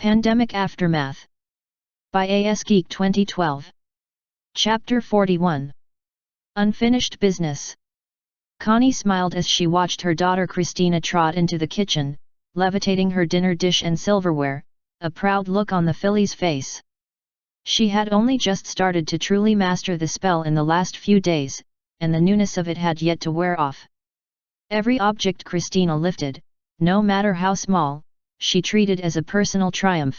Pandemic Aftermath. By AS Geek 2012. Chapter 41. Unfinished Business. Connie smiled as she watched her daughter Christina trot into the kitchen, levitating her dinner dish and silverware, a proud look on the filly's face. She had only just started to truly master the spell in the last few days, and the newness of it had yet to wear off. Every object Christina lifted, no matter how small, she treated as a personal triumph.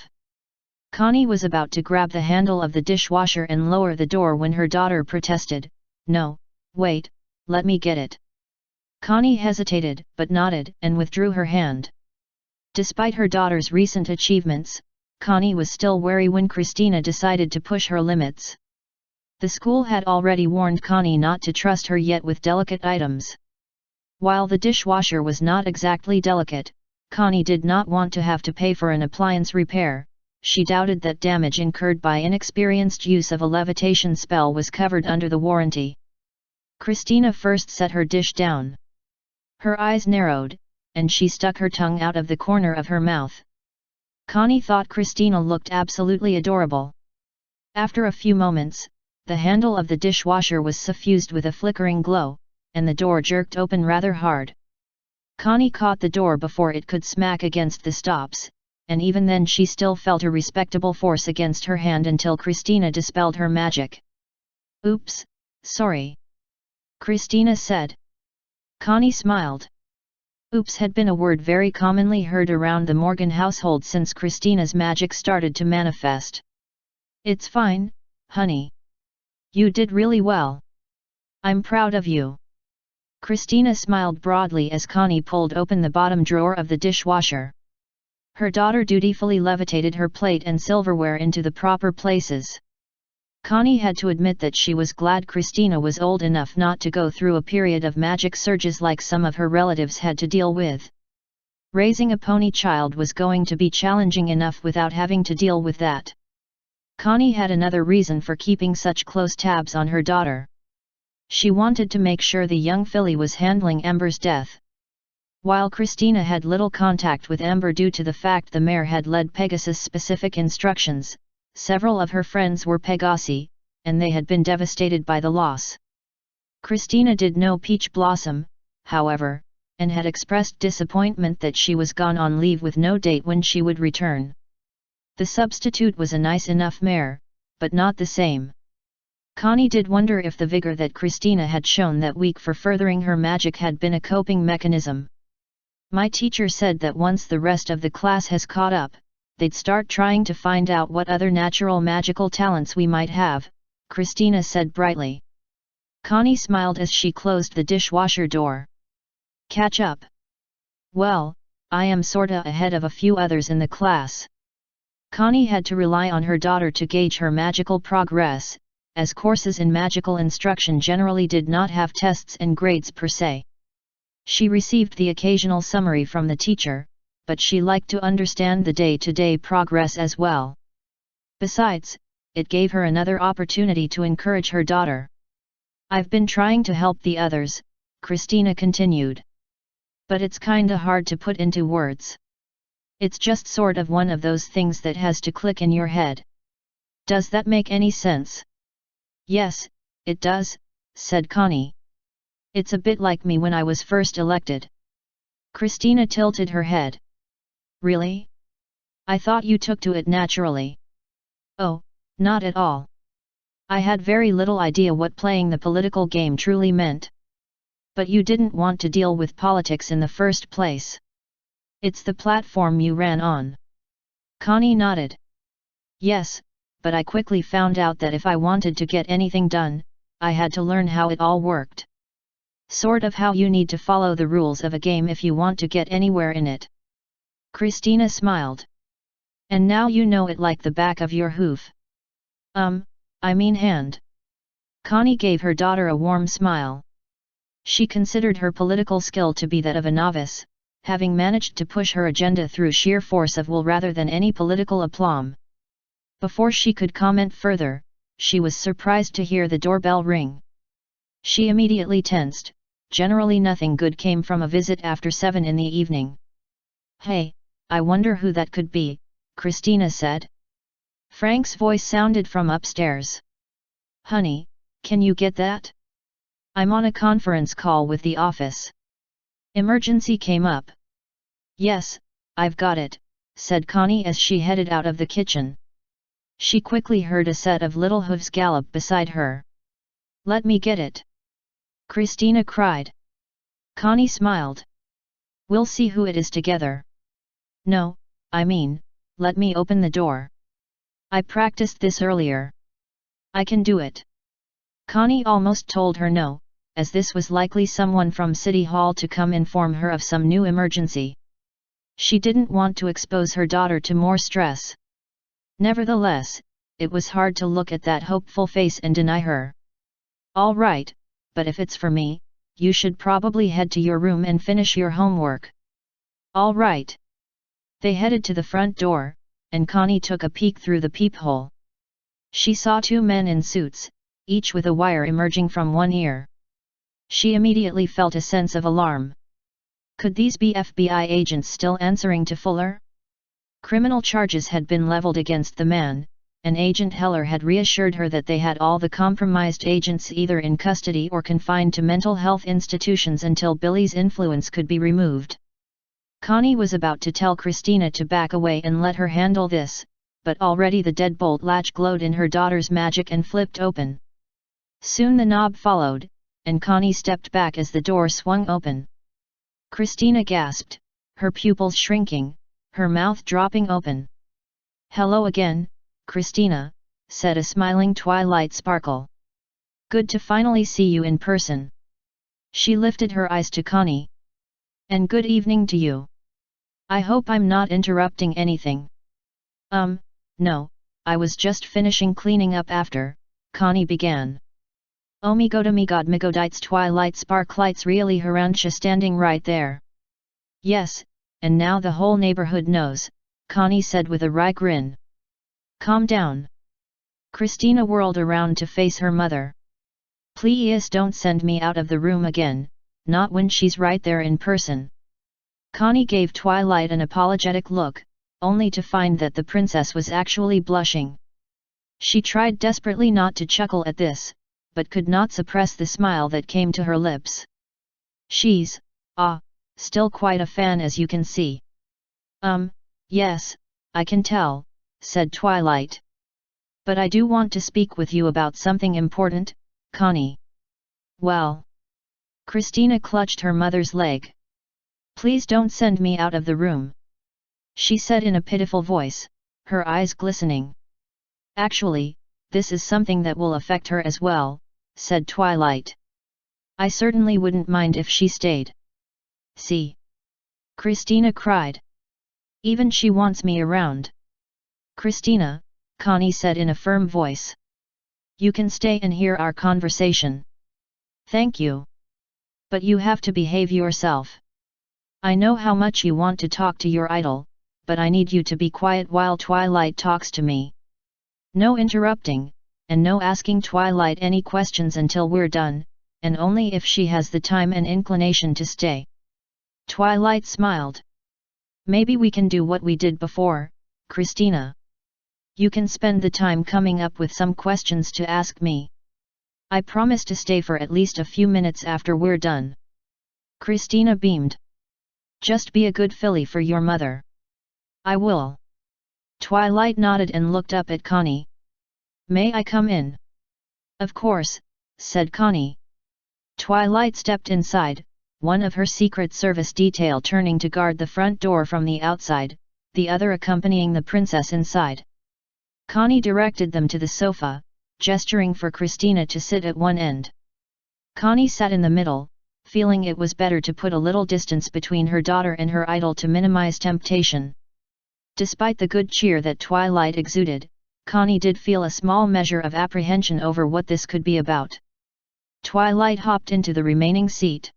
Connie was about to grab the handle of the dishwasher and lower the door when her daughter protested, "No, wait, let me get it." Connie hesitated, but nodded, and withdrew her hand. Despite her daughter's recent achievements, Connie was still wary when Christina decided to push her limits. The school had already warned Connie not to trust her yet with delicate items. While the dishwasher was not exactly delicate, Connie did not want to have to pay for an appliance repair. She doubted that damage incurred by inexperienced use of a levitation spell was covered under the warranty. Christina first set her dish down. Her eyes narrowed, and she stuck her tongue out of the corner of her mouth. Connie thought Christina looked absolutely adorable. After a few moments, the handle of the dishwasher was suffused with a flickering glow, and the door jerked open rather hard. Connie caught the door before it could smack against the stops, and even then she still felt a respectable force against her hand until Christina dispelled her magic. "Oops, sorry," Christina said. Connie smiled. Oops had been a word very commonly heard around the Morgan household since Christina's magic started to manifest. "It's fine, honey. You did really well. I'm proud of you." Christina smiled broadly as Connie pulled open the bottom drawer of the dishwasher. Her daughter dutifully levitated her plate and silverware into the proper places. Connie had to admit that she was glad Christina was old enough not to go through a period of magic surges like some of her relatives had to deal with. Raising a pony child was going to be challenging enough without having to deal with that. Connie had another reason for keeping such close tabs on her daughter. She wanted to make sure the young filly was handling Ember's death. While Christina had little contact with Ember due to the fact the mare had led Pegasus-specific instructions, several of her friends were Pegasi, and they had been devastated by the loss. Christina did know Peach Blossom, however, and had expressed disappointment that she was gone on leave with no date when she would return. The substitute was a nice enough mare, but not the same. Connie did wonder if the vigor that Christina had shown that week for furthering her magic had been a coping mechanism. "My teacher said that once the rest of the class has caught up, they'd start trying to find out what other natural magical talents we might have," Christina said brightly. Connie smiled as she closed the dishwasher door. "Catch up? Well, I am sorta ahead of a few others in the class." Connie had to rely on her daughter to gauge her magical progress, as courses in magical instruction generally did not have tests and grades per se. She received the occasional summary from the teacher, but she liked to understand the day-to-day progress as well. Besides, it gave her another opportunity to encourage her daughter. "I've been trying to help the others," Christina continued. "But it's kinda hard to put into words. It's just sort of one of those things that has to click in your head. Does that make any sense?" "Yes, it does," said Connie. "It's a bit like me when I was first elected." Christina tilted her head. "Really? I thought you took to it naturally." "Oh, not at all. I had very little idea what playing the political game truly meant. But you didn't want to deal with politics in the first place. It's the platform you ran on." Connie nodded. "Yes, but I quickly found out that if I wanted to get anything done, I had to learn how it all worked. Sort of how you need to follow the rules of a game if you want to get anywhere in it." Christina smiled. "And now you know it like the back of your hoof." I mean hand." Connie gave her daughter a warm smile. She considered her political skill to be that of a novice, having managed to push her agenda through sheer force of will rather than any political aplomb. Before she could comment further, she was surprised to hear the doorbell ring. She immediately tensed. Generally nothing good came from a visit after 7 in the evening. "Hey, I wonder who that could be," Christina said. Frank's voice sounded from upstairs. Honey, can you get that? I'm on a conference call with the office. Emergency came up. Yes, I've got it, said Connie as she headed out of the kitchen. She quickly heard a set of little hooves gallop beside her. Let me get it! Christina cried. Connie smiled. We'll see who it is together. No, I mean, let me open the door. I practiced this earlier. I can do it. Connie almost told her no, as this was likely someone from City Hall to come inform her of some new emergency. She didn't want to expose her daughter to more stress. Nevertheless, it was hard to look at that hopeful face and deny her. All right, but if it's for me, you should probably head to your room and finish your homework. All right. They headed to the front door, and Connie took a peek through the peephole. She saw two men in suits, each with a wire emerging from one ear. She immediately felt a sense of alarm. Could these be FBI agents still answering to Fuller? Criminal charges had been leveled against the man, and Agent Heller had reassured her that they had all the compromised agents either in custody or confined to mental health institutions until Billy's influence could be removed. Connie was about to tell Christina to back away and let her handle this, but already the deadbolt latch glowed in her daughter's magic and flipped open. Soon the knob followed, and Connie stepped back as the door swung open. Christina gasped, her pupils shrinking, her mouth dropping open. Hello again, Christina, said a smiling Twilight Sparkle. Good to finally see you in person. She lifted her eyes to Connie. And good evening to you. I hope I'm not interrupting anything. No, I was just finishing cleaning up after, Connie began. Oh me god megodites Twilight Sparklights really Harancha standing right there. Yes, and now the whole neighborhood knows, Connie said with a wry grin. Calm down. Christina whirled around to face her mother. Please don't send me out of the room again, not when she's right there in person. Connie gave Twilight an apologetic look, only to find that the princess was actually blushing. She tried desperately not to chuckle at this, but could not suppress the smile that came to her lips. She's, still quite a fan as you can see. Yes, I can tell, said Twilight. But I do want to speak with you about something important, Connie. Well. Christina clutched her mother's leg. Please don't send me out of the room, she said in a pitiful voice, her eyes glistening. Actually, this is something that will affect her as well, said Twilight. I certainly wouldn't mind if she stayed. See? Christina cried. Even she wants me around. Christina, Connie said in a firm voice. You can stay and hear our conversation. Thank you. But you have to behave yourself. I know how much you want to talk to your idol, but I need you to be quiet while Twilight talks to me. No interrupting, and no asking Twilight any questions until we're done, and only if she has the time and inclination to stay. Twilight smiled. Maybe we can do what we did before, Christina. You can spend the time coming up with some questions to ask me. I promise to stay for at least a few minutes after we're done. Christina beamed. Just be a good filly for your mother. I will. Twilight nodded and looked up at Connie. May I come in? Of course, said Connie. Twilight stepped inside, one of her Secret Service detail turning to guard the front door from the outside, the other accompanying the princess inside. Connie directed them to the sofa, gesturing for Christina to sit at one end. Connie sat in the middle, feeling it was better to put a little distance between her daughter and her idol to minimize temptation. Despite the good cheer that Twilight exuded, Connie did feel a small measure of apprehension over what this could be about. Twilight hopped into the remaining seat.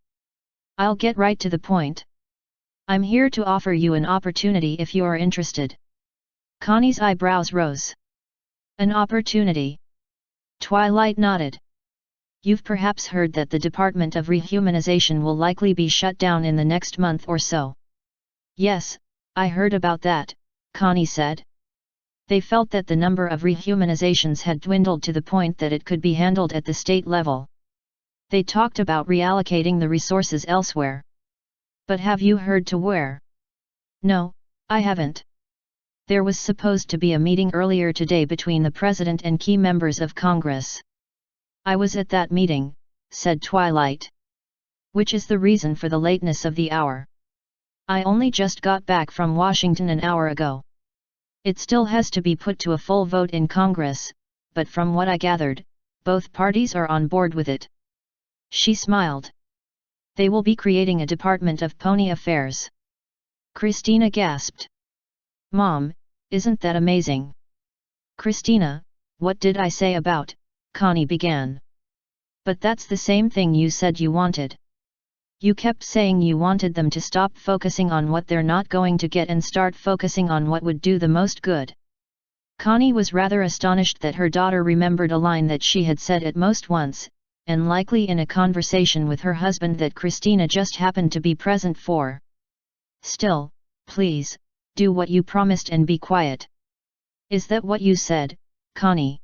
I'll get right to the point. I'm here to offer you an opportunity if you are interested. Connie's eyebrows rose. An opportunity? Twilight nodded. You've perhaps heard that the Department of Rehumanization will likely be shut down in the next month or so. Yes, I heard about that, Connie said. They felt that the number of rehumanizations had dwindled to the point that it could be handled at the state level. They talked about reallocating the resources elsewhere. But have you heard to where? No, I haven't. There was supposed to be a meeting earlier today between the President and key members of Congress. I was at that meeting, said Twilight. Which is the reason for the lateness of the hour. I only just got back from Washington an hour ago. It still has to be put to a full vote in Congress, but from what I gathered, both parties are on board with it. She smiled. They will be creating a Department of Pony Affairs. Christina gasped. Mom, isn't that amazing? Christina, what did I say about, Connie began. But that's the same thing you said you wanted. You kept saying you wanted them to stop focusing on what they're not going to get and start focusing on what would do the most good. Connie was rather astonished that her daughter remembered a line that she had said at most once, and likely in a conversation with her husband that Christina just happened to be present for. Still, please, do what you promised and be quiet. Is that what you said, Connie?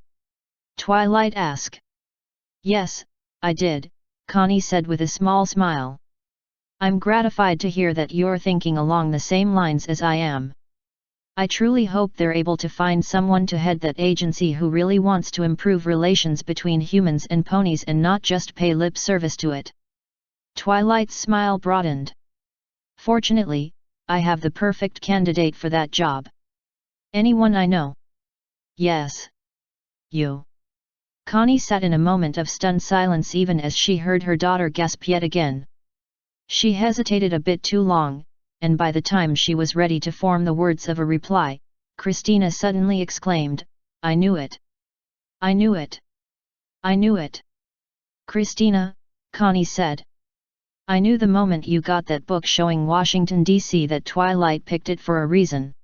Twilight asked. Yes, I did, Connie said with a small smile. I'm gratified to hear that you're thinking along the same lines as I am. I truly hope they're able to find someone to head that agency who really wants to improve relations between humans and ponies and not just pay lip service to it. Twilight's smile broadened. Fortunately, I have the perfect candidate for that job. Anyone I know? Yes. You. Connie sat in a moment of stunned silence even as she heard her daughter gasp yet again. She hesitated a bit too long, and by the time she was ready to form the words of a reply, Christina suddenly exclaimed, I knew it! I knew it! I knew it! Christina, Connie said. I knew the moment you got that book showing Washington, D.C. that Twilight picked it for a reason.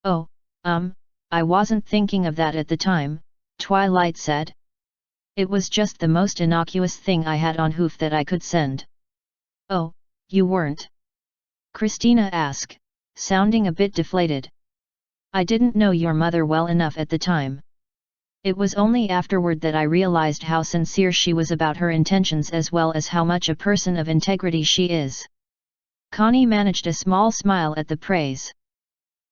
Oh, I wasn't thinking of that at the time, Twilight said. It was just the most innocuous thing I had on hoof that I could send. Oh, you weren't? Christina asked, sounding a bit deflated. I didn't know your mother well enough at the time. It was only afterward that I realized how sincere she was about her intentions as well as how much a person of integrity she is. Connie managed a small smile at the praise.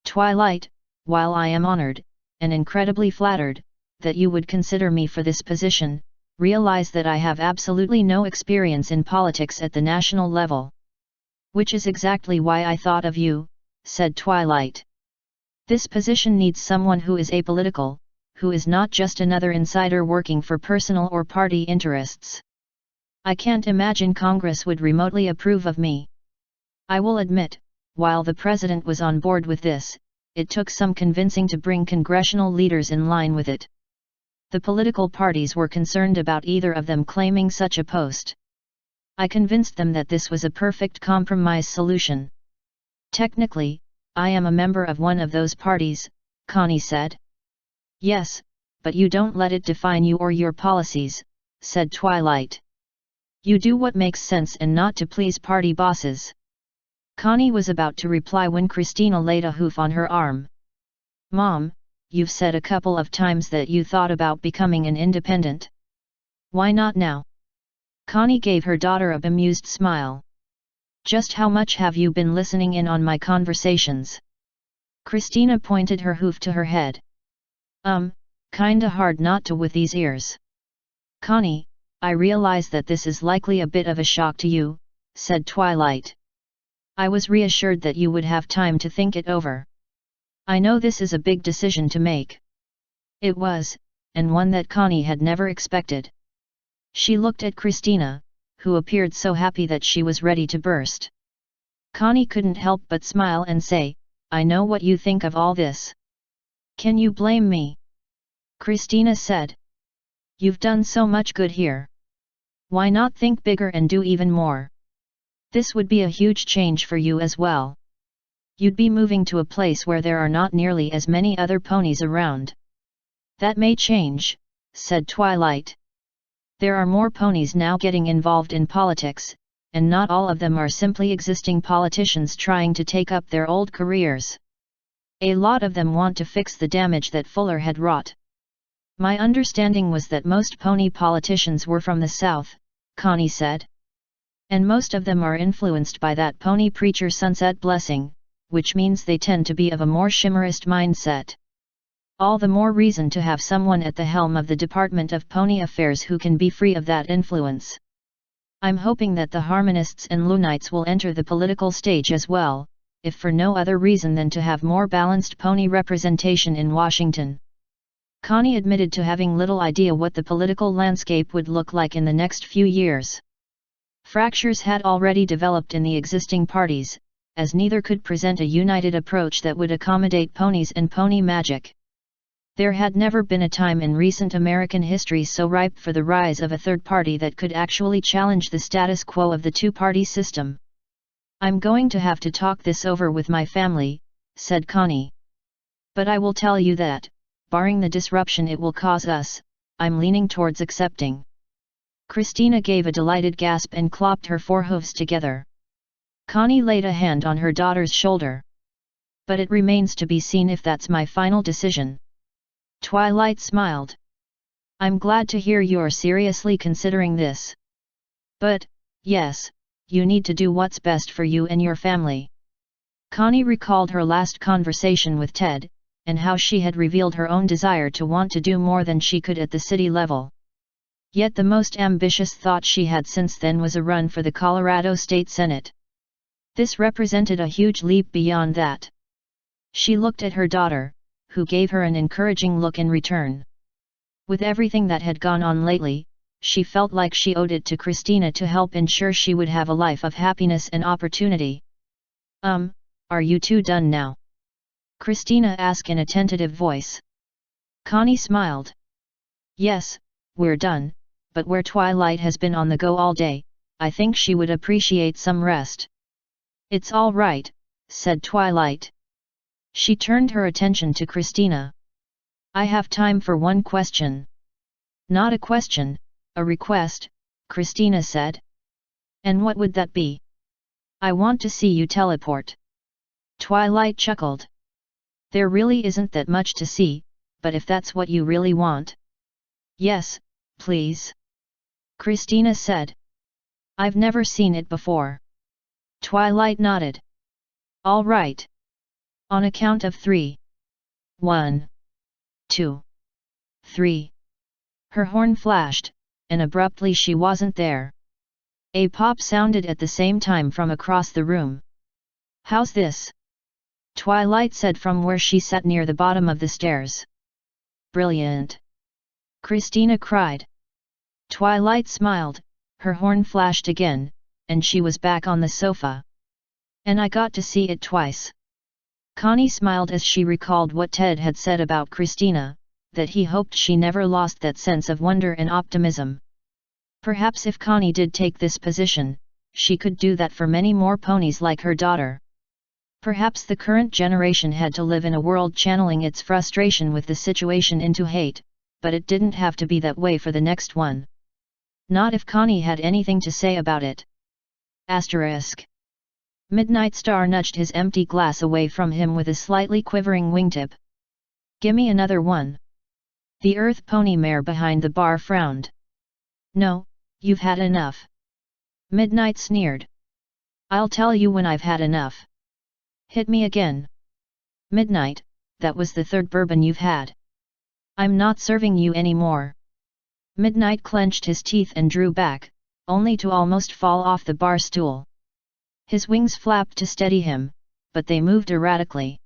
Twilight, while I am honored, and incredibly flattered, that you would consider me for this position, realize that I have absolutely no experience in politics at the national level. Which is exactly why I thought of you, said Twilight. This position needs someone who is apolitical, who is not just another insider working for personal or party interests. I can't imagine Congress would remotely approve of me. I will admit, while the president was on board with this, it took some convincing to bring congressional leaders in line with it. The political parties were concerned about either of them claiming such a post. I convinced them that this was a perfect compromise solution. Technically, I am a member of one of those parties, Connie said. Yes, but you don't let it define you or your policies, said Twilight. You do what makes sense and not to please party bosses. Connie was about to reply when Christina laid a hoof on her arm. Mom, you've said a couple of times that you thought about becoming an independent. Why not now? Connie gave her daughter a bemused smile. Just how much have you been listening in on my conversations? Christina pointed her hoof to her head. Kinda hard not to with these ears. Connie, I realize that this is likely a bit of a shock to you, said Twilight. I was reassured that you would have time to think it over. I know this is a big decision to make. It was, and one that Connie had never expected. She looked at Christina, who appeared so happy that she was ready to burst. Connie couldn't help but smile and say, I know what you think of all this. Can you blame me? Christina said. You've done so much good here. Why not think bigger and do even more? This would be a huge change for you as well. You'd be moving to a place where there are not nearly as many other ponies around. That may change, said Twilight. There are more ponies now getting involved in politics, and not all of them are simply existing politicians trying to take up their old careers. A lot of them want to fix the damage that Fuller had wrought. My understanding was that most pony politicians were from the South, Connie said. And most of them are influenced by that pony preacher Sunset Blessing, which means they tend to be of a more chimerist mindset. All the more reason to have someone at the helm of the Department of Pony Affairs who can be free of that influence. I'm hoping that the Harmonists and Lunites will enter the political stage as well, if for no other reason than to have more balanced pony representation in Washington. Connie admitted to having little idea what the political landscape would look like in the next few years. Fractures had already developed in the existing parties, as neither could present a united approach that would accommodate ponies and pony magic. There had never been a time in recent American history so ripe for the rise of a third party that could actually challenge the status quo of the two-party system. I'm going to have to talk this over with my family, said Connie. But I will tell you that, barring the disruption it will cause us, I'm leaning towards accepting. Christina gave a delighted gasp and clopped her forehoofs together. Connie laid a hand on her daughter's shoulder. But it remains to be seen if that's my final decision. Twilight smiled. I'm glad to hear you're seriously considering this. But, yes, you need to do what's best for you and your family. Connie recalled her last conversation with Ted, and how she had revealed her own desire to want to do more than she could at the city level. Yet the most ambitious thought she had since then was a run for the Colorado State Senate. This represented a huge leap beyond that. She looked at her daughter, who gave her an encouraging look in return. With everything that had gone on lately, she felt like she owed it to Christina to help ensure she would have a life of happiness and opportunity. Are you two done now? Christina asked in a tentative voice. Connie smiled. Yes, we're done, but where Twilight has been on the go all day, I think she would appreciate some rest. It's all right, said Twilight. She turned her attention to Christina. I have time for one question. Not a question, a request, Christina said. And what would that be? I want to see you teleport. Twilight chuckled. There really isn't that much to see, but if that's what you really want. Yes, please. Christina said. I've never seen it before. Twilight nodded. All right. On a count of 3. 1. 2. 3. Her horn flashed, and abruptly she wasn't there. A pop sounded at the same time from across the room. How's this? Twilight said from where she sat near the bottom of the stairs. Brilliant! Christina cried. Twilight smiled, her horn flashed again, and she was back on the sofa. And I got to see it twice. Connie smiled as she recalled what Ted had said about Christina, that he hoped she never lost that sense of wonder and optimism. Perhaps if Connie did take this position, she could do that for many more ponies like her daughter. Perhaps the current generation had to live in a world channeling its frustration with the situation into hate, but it didn't have to be that way for the next one. Not if Connie had anything to say about it. Asterisk. Midnight Star nudged his empty glass away from him with a slightly quivering wingtip. Gimme another one. The Earth Pony mare behind the bar frowned. No, you've had enough. Midnight sneered. I'll tell you when I've had enough. Hit me again. Midnight, that was the third bourbon you've had. I'm not serving you anymore. Midnight clenched his teeth and drew back, only to almost fall off the bar stool. His wings flapped to steady him, but they moved erratically.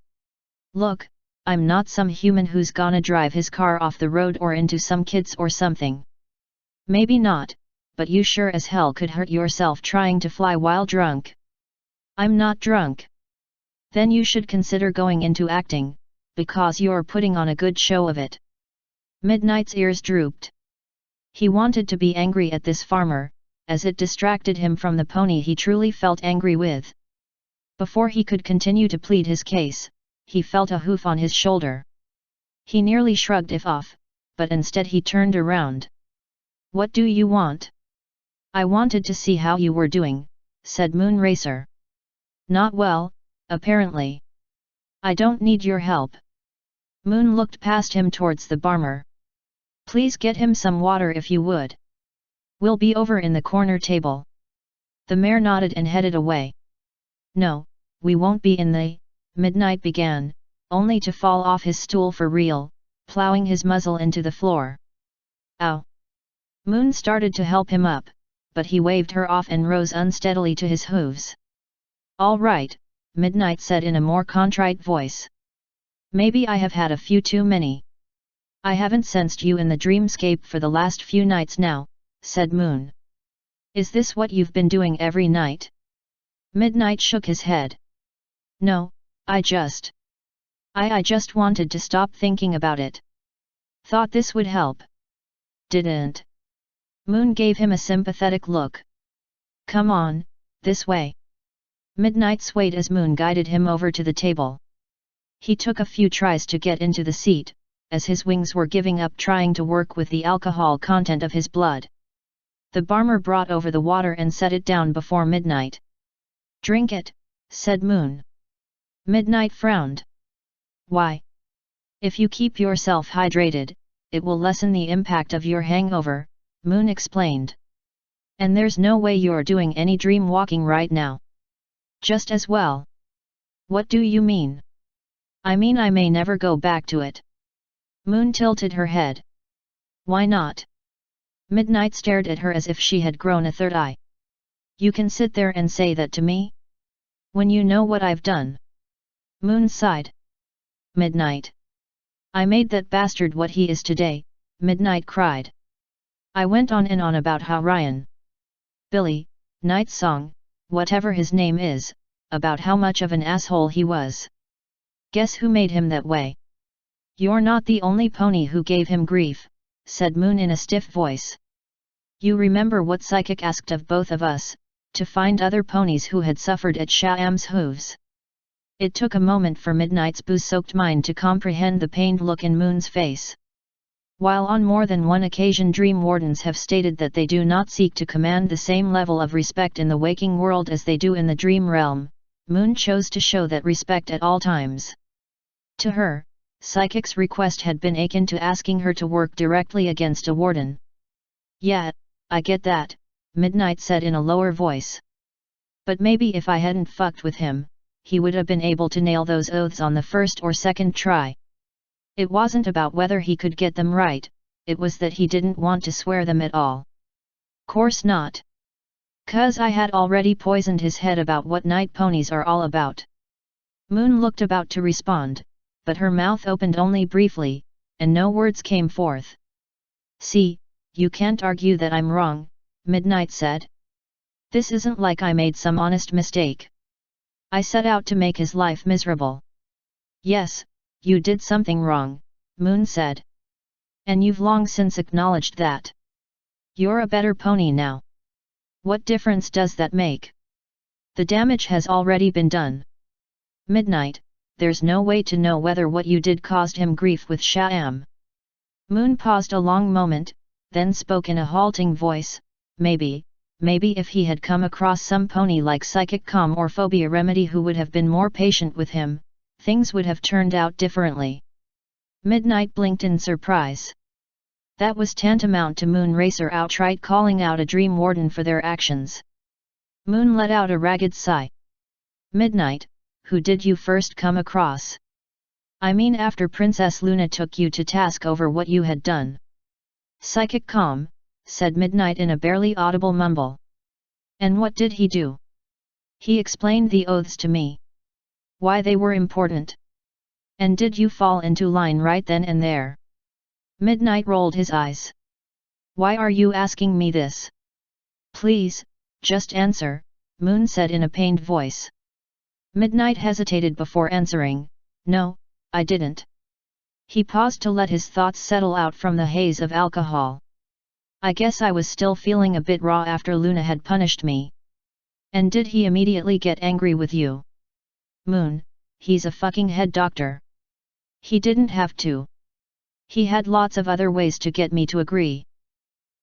Look, I'm not some human who's gonna drive his car off the road or into some kids or something. Maybe not, but you sure as hell could hurt yourself trying to fly while drunk. I'm not drunk. Then you should consider going into acting, because you're putting on a good show of it. Midnight's ears drooped. He wanted to be angry at this farmer, as it distracted him from the pony he truly felt angry with. Before he could continue to plead his case, he felt a hoof on his shoulder. He nearly shrugged it off, but instead he turned around. What do you want? I wanted to see how you were doing, said Moonracer. Not well, apparently. I don't need your help. Moon looked past him towards the barmer. Please get him some water if you would. We'll be over in the corner table. The mayor nodded and headed away. No, we won't be in the... Midnight began, only to fall off his stool for real, plowing his muzzle into the floor. Ow! Moon started to help him up, but he waved her off and rose unsteadily to his hooves. All right, Midnight said in a more contrite voice. Maybe I have had a few too many. I haven't sensed you in the dreamscape for the last few nights now, said Moon. Is this what you've been doing every night? Midnight shook his head. No, I just wanted to stop thinking about it. Thought this would help. Didn't. Moon gave him a sympathetic look. Come on, this way. Midnight swayed as Moon guided him over to the table. He took a few tries to get into the seat, as his wings were giving up trying to work with the alcohol content of his blood. The barmer brought over the water and set it down before Midnight. Drink it, said Moon. Midnight frowned. Why? If you keep yourself hydrated, it will lessen the impact of your hangover, Moon explained. And there's no way you're doing any dream walking right now. Just as well. What do you mean? I mean I may never go back to it. Moon tilted her head. Why not? Midnight stared at her as if she had grown a third eye. You can sit there and say that to me? When you know what I've done. Moon sighed. Midnight. I made that bastard what he is today, Midnight cried. I went on and on about how Ryan. Billy, Night Song, whatever his name is, about how much of an asshole he was. Guess who made him that way? You're not the only pony who gave him grief, said Moon in a stiff voice. You remember what Psychic asked of both of us, to find other ponies who had suffered at Shyam's hooves. It took a moment for Midnight's booze-soaked mind to comprehend the pained look in Moon's face. While on more than one occasion dream wardens have stated that they do not seek to command the same level of respect in the waking world as they do in the dream realm, Moon chose to show that respect at all times. To her, Psychic's request had been akin to asking her to work directly against a warden. Yeah, I get that, Midnight said in a lower voice. But maybe if I hadn't fucked with him, he would have been able to nail those oaths on the first or second try. It wasn't about whether he could get them right, it was that he didn't want to swear them at all. Course not. 'Cause I had already poisoned his head about what night ponies are all about. Moon looked about to respond, but her mouth opened only briefly, and no words came forth. See, you can't argue that I'm wrong, Midnight said. This isn't like I made some honest mistake. I set out to make his life miserable. Yes, you did something wrong, Moon said. And you've long since acknowledged that. You're a better pony now. What difference does that make? The damage has already been done. Midnight, there's no way to know whether what you did caused him grief with Shyam. Moon paused a long moment, then spoke in a halting voice, maybe if he had come across some pony like Psychic Calm or Phobia Remedy who would have been more patient with him, things would have turned out differently. Midnight blinked in surprise. That was tantamount to Moon Racer outright calling out a dream warden for their actions. Moon let out a ragged sigh. Midnight, who did you first come across? I mean after Princess Luna took you to task over what you had done. Psychic Calm, said Midnight in a barely audible mumble. And what did he do? He explained the oaths to me. Why they were important. And did you fall into line right then and there? Midnight rolled his eyes. Why are you asking me this? Please, just answer, Moon said in a pained voice. Midnight hesitated before answering, no, I didn't. He paused to let his thoughts settle out from the haze of alcohol. I guess I was still feeling a bit raw after Luna had punished me. And did he immediately get angry with you? Moon, he's a fucking head doctor. He didn't have to. He had lots of other ways to get me to agree.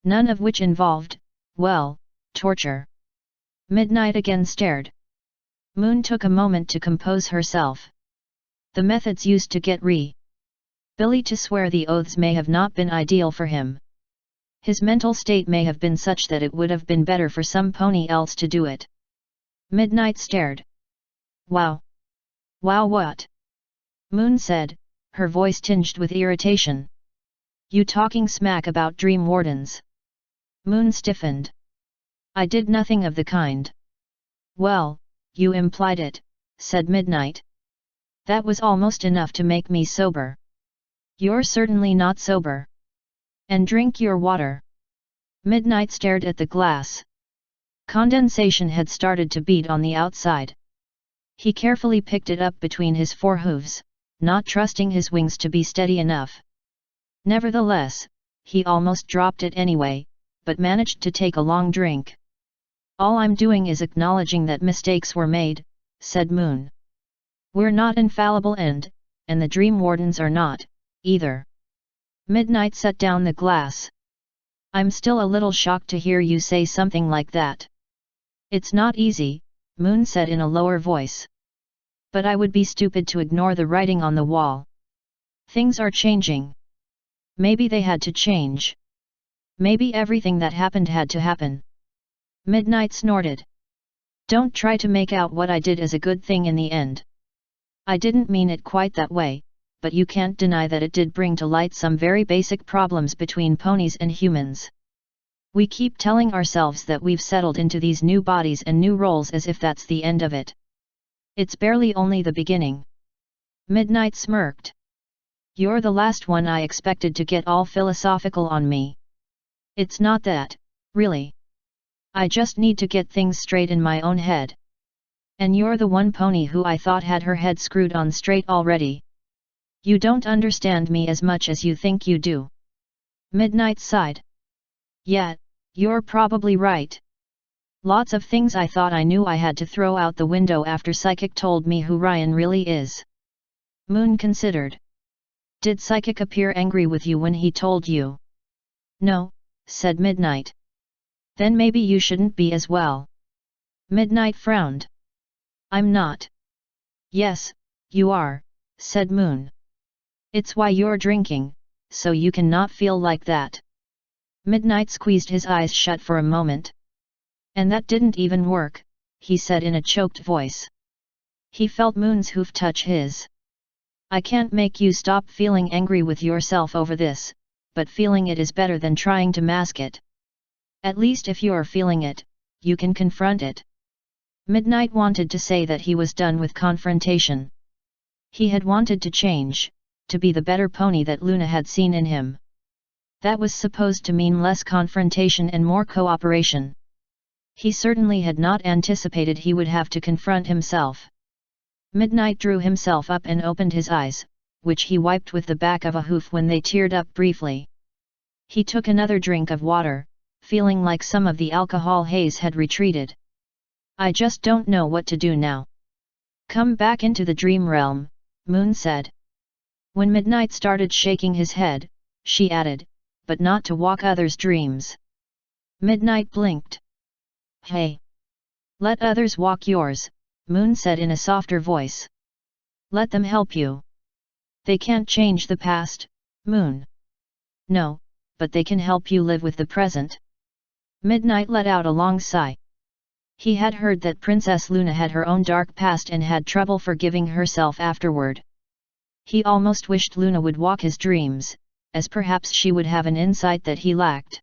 None of which involved, well, torture. Midnight again stared. Moon took a moment to compose herself. The methods used to get Billy to swear the oaths may have not been ideal for him. His mental state may have been such that it would have been better for some pony else to do it. Midnight stared. Wow! Wow, what? Moon said, her voice tinged with irritation. You talking smack about dream wardens? Moon stiffened. I did nothing of the kind. Well, you implied it, said Midnight. That was almost enough to make me sober. You're certainly not sober. And drink your water. Midnight stared at the glass. Condensation had started to bead on the outside. He carefully picked it up between his forehooves, not trusting his wings to be steady enough. Nevertheless, he almost dropped it anyway, but managed to take a long drink. All I'm doing is acknowledging that mistakes were made, said Moon. We're not infallible and the dream wardens are not, either. Midnight set down the glass. I'm still a little shocked to hear you say something like that. It's not easy, Moon said in a lower voice. But I would be stupid to ignore the writing on the wall. Things are changing. Maybe they had to change. Maybe everything that happened had to happen. Midnight snorted. Don't try to make out what I did as a good thing in the end. I didn't mean it quite that way, but you can't deny that it did bring to light some very basic problems between ponies and humans. We keep telling ourselves that we've settled into these new bodies and new roles as if that's the end of it. It's barely only the beginning. Midnight smirked. You're the last one I expected to get all philosophical on me. It's not that, really. I just need to get things straight in my own head. And you're the one pony who I thought had her head screwed on straight already. You don't understand me as much as you think you do. Midnight sighed. Yeah, you're probably right. Lots of things I thought I knew I had to throw out the window after Psychic told me who Ryan really is. Moon considered. Did Psychic appear angry with you when he told you? No, said Midnight. Then maybe you shouldn't be as well. Midnight frowned. I'm not. Yes, you are, said Moon. It's why you're drinking, so you can not feel like that. Midnight squeezed his eyes shut for a moment. And that didn't even work, he said in a choked voice. He felt Moon's hoof touch his. I can't make you stop feeling angry with yourself over this, but feeling it is better than trying to mask it. At least if you're feeling it, you can confront it. Midnight wanted to say that he was done with confrontation. He had wanted to change, to be the better pony that Luna had seen in him. That was supposed to mean less confrontation and more cooperation. He certainly had not anticipated he would have to confront himself. Midnight drew himself up and opened his eyes, which he wiped with the back of a hoof when they teared up briefly. He took another drink of water, feeling like some of the alcohol haze had retreated. I just don't know what to do now. Come back into the dream realm, Moon said. When Midnight started shaking his head, she added, but not to walk others' dreams. Midnight blinked. Hey! Let others walk yours, Moon said in a softer voice. Let them help you. They can't change the past, Moon. No, but they can help you live with the present. Midnight let out a long sigh. He had heard that Princess Luna had her own dark past and had trouble forgiving herself afterward. He almost wished Luna would walk his dreams, as perhaps she would have an insight that he lacked.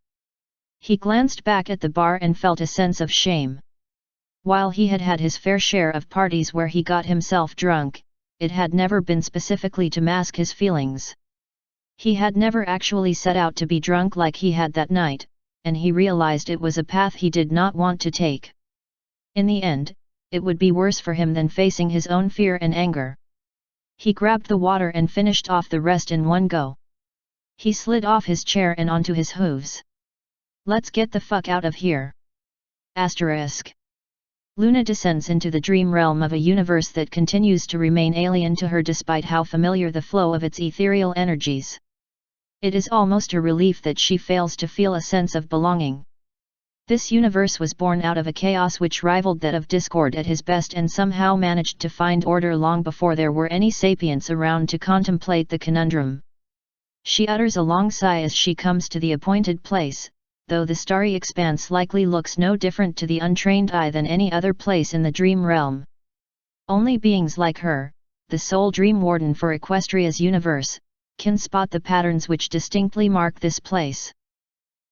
He glanced back at the bar and felt a sense of shame. While he had had his fair share of parties where he got himself drunk, it had never been specifically to mask his feelings. He had never actually set out to be drunk like he had that night, and he realized it was a path he did not want to take. In the end, it would be worse for him than facing his own fear and anger. He grabbed the water and finished off the rest in one go. He slid off his chair and onto his hooves. Let's get the fuck out of here. Asterisk. Luna descends into the dream realm of a universe that continues to remain alien to her despite how familiar the flow of its ethereal energies. It is almost a relief that she fails to feel a sense of belonging. This universe was born out of a chaos which rivaled that of discord at his best and somehow managed to find order long before there were any sapients around to contemplate the conundrum. She utters a long sigh as she comes to the appointed place, though the starry expanse likely looks no different to the untrained eye than any other place in the dream realm. Only beings like her, the sole dream warden for Equestria's universe, can spot the patterns which distinctly mark this place.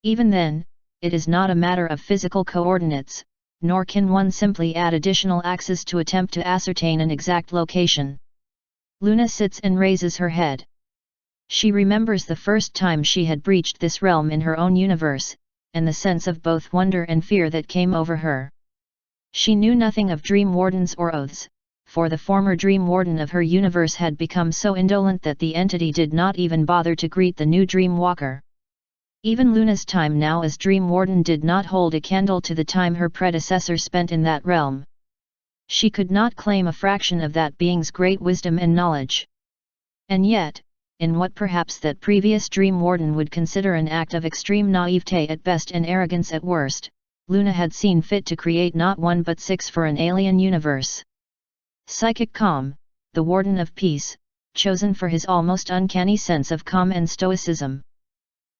Even then, it is not a matter of physical coordinates, nor can one simply add additional axes to attempt to ascertain an exact location. Luna sits and raises her head. She remembers the first time she had breached this realm in her own universe, and the sense of both wonder and fear that came over her. She knew nothing of dream wardens or oaths, for the former dream warden of her universe had become so indolent that the entity did not even bother to greet the new dream walker. Even Luna's time now as dream warden did not hold a candle to the time her predecessor spent in that realm. She could not claim a fraction of that being's great wisdom and knowledge. And yet, in what perhaps that previous dream warden would consider an act of extreme naivete at best and arrogance at worst, Luna had seen fit to create not one but 6 for an alien universe. Psychic Calm, the Warden of Peace, chosen for his almost uncanny sense of calm and stoicism.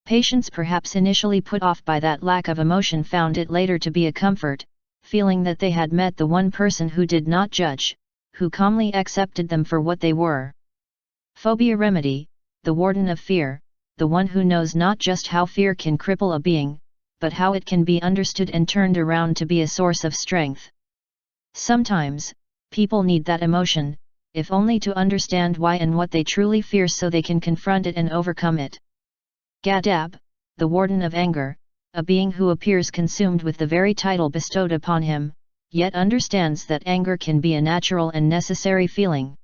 Patients perhaps initially put off by that lack of emotion found it later to be a comfort, feeling that they had met the one person who did not judge, who calmly accepted them for what they were. Phobia Remedy, the Warden of Fear, the one who knows not just how fear can cripple a being, but how it can be understood and turned around to be a source of strength. Sometimes, people need that emotion, if only to understand why and what they truly fear so they can confront it and overcome it. Gadab, the Warden of Anger, a being who appears consumed with the very title bestowed upon him, yet understands that anger can be a natural and necessary feeling.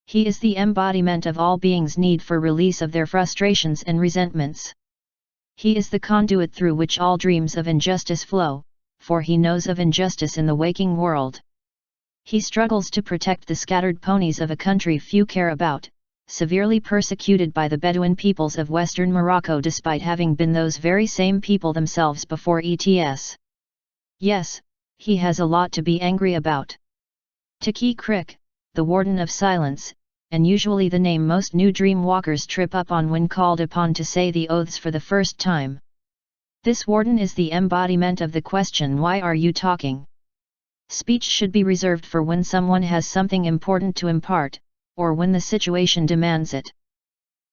He is the embodiment of all beings' need for release of their frustrations and resentments. He is the conduit through which all dreams of injustice flow, for he knows of injustice in the waking world. He struggles to protect the scattered ponies of a country few care about, severely persecuted by the Bedouin peoples of western Morocco despite having been those very same people themselves before ETS. Yes, he has a lot to be angry about. Taki Krik, the Warden of Silence, and usually the name most new dream walkers trip up on when called upon to say the oaths for the first time. This warden is the embodiment of the question, why are you talking? Speech should be reserved for when someone has something important to impart, or when the situation demands it.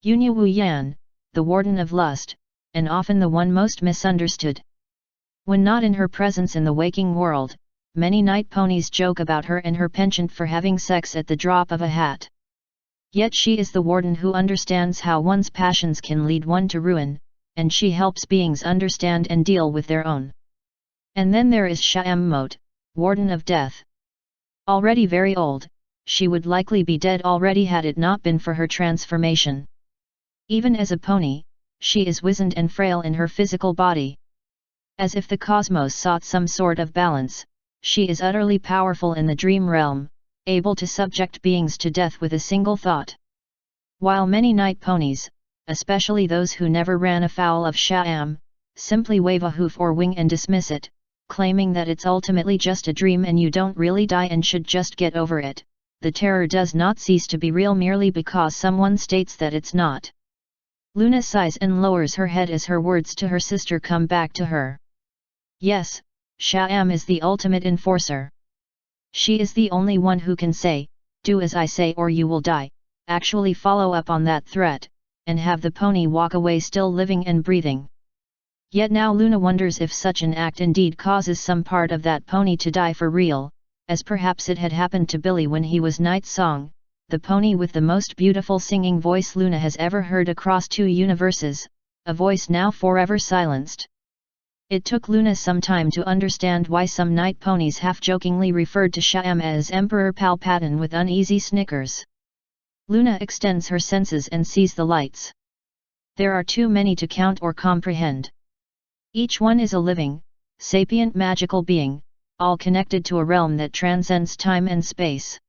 Yunya Wu Yan, the Warden of Lust, and often the one most misunderstood. When not in her presence in the waking world, many night ponies joke about her and her penchant for having sex at the drop of a hat. Yet she is the warden who understands how one's passions can lead one to ruin, and she helps beings understand and deal with their own. And then there is Sha'ammot, Warden of Death. Already very old, she would likely be dead already had it not been for her transformation. Even as a pony, she is wizened and frail in her physical body. As if the cosmos sought some sort of balance, she is utterly powerful in the dream realm, able to subject beings to death with a single thought. While many night ponies, especially those who never ran afoul of Sha'am, simply wave a hoof or wing and dismiss it, claiming that it's ultimately just a dream and you don't really die and should just get over it, the terror does not cease to be real merely because someone states that it's not. Luna sighs and lowers her head as her words to her sister come back to her. Yes, Sha'am is the ultimate enforcer. She is the only one who can say, do as I say or you will die, actually follow up on that threat, and have the pony walk away still living and breathing. Yet now Luna wonders if such an act indeed causes some part of that pony to die for real, as perhaps it had happened to Billy when he was Night Song, the pony with the most beautiful singing voice Luna has ever heard across 2 universes, a voice now forever silenced. It took Luna some time to understand why some night ponies half-jokingly referred to Sha'am as Emperor Palpatine with uneasy snickers. Luna extends her senses and sees the lights. There are too many to count or comprehend. Each one is a living, sapient magical being, all connected to a realm that transcends time and space.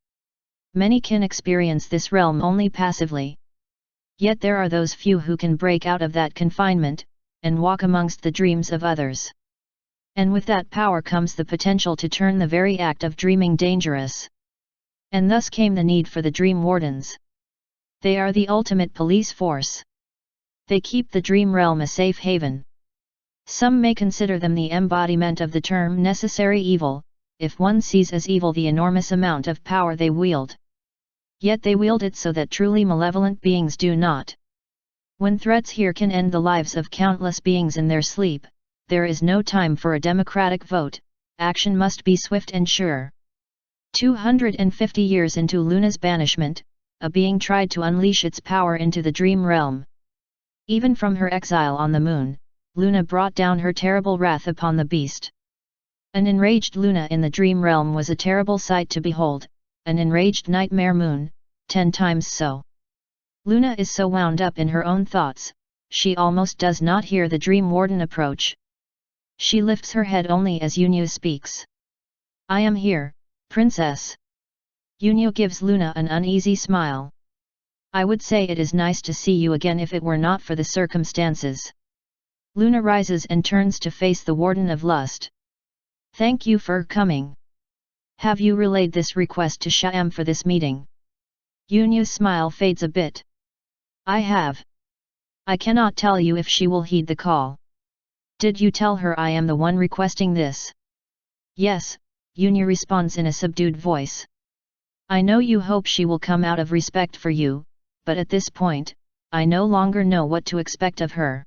Many can experience this realm only passively. Yet there are those few who can break out of that confinement, and walk amongst the dreams of others. And with that power comes the potential to turn the very act of dreaming dangerous. And thus came the need for the Dream Wardens. They are the ultimate police force. They keep the dream realm a safe haven. Some may consider them the embodiment of the term necessary evil, if one sees as evil the enormous amount of power they wield. Yet they wield it so that truly malevolent beings do not. When threats here can end the lives of countless beings in their sleep, there is no time for a democratic vote, action must be swift and sure. 250 years into Luna's banishment, a being tried to unleash its power into the dream realm. Even from her exile on the moon, Luna brought down her terrible wrath upon the beast. An enraged Luna in the dream realm was a terrible sight to behold, an enraged nightmare moon, 10 times so. Luna is so wound up in her own thoughts, she almost does not hear the dream warden approach. She lifts her head only as Yunyu speaks. I am here, princess. Yunyu gives Luna an uneasy smile. I would say it is nice to see you again if it were not for the circumstances. Luna rises and turns to face the Warden of Lust. Thank you for coming. Have you relayed this request to Sha'am for this meeting? Yunyu's smile fades a bit. I have. I cannot tell you if she will heed the call. Did you tell her I am the one requesting this? Yes, Yunyu responds in a subdued voice. I know you hope she will come out of respect for you, but at this point, I no longer know what to expect of her.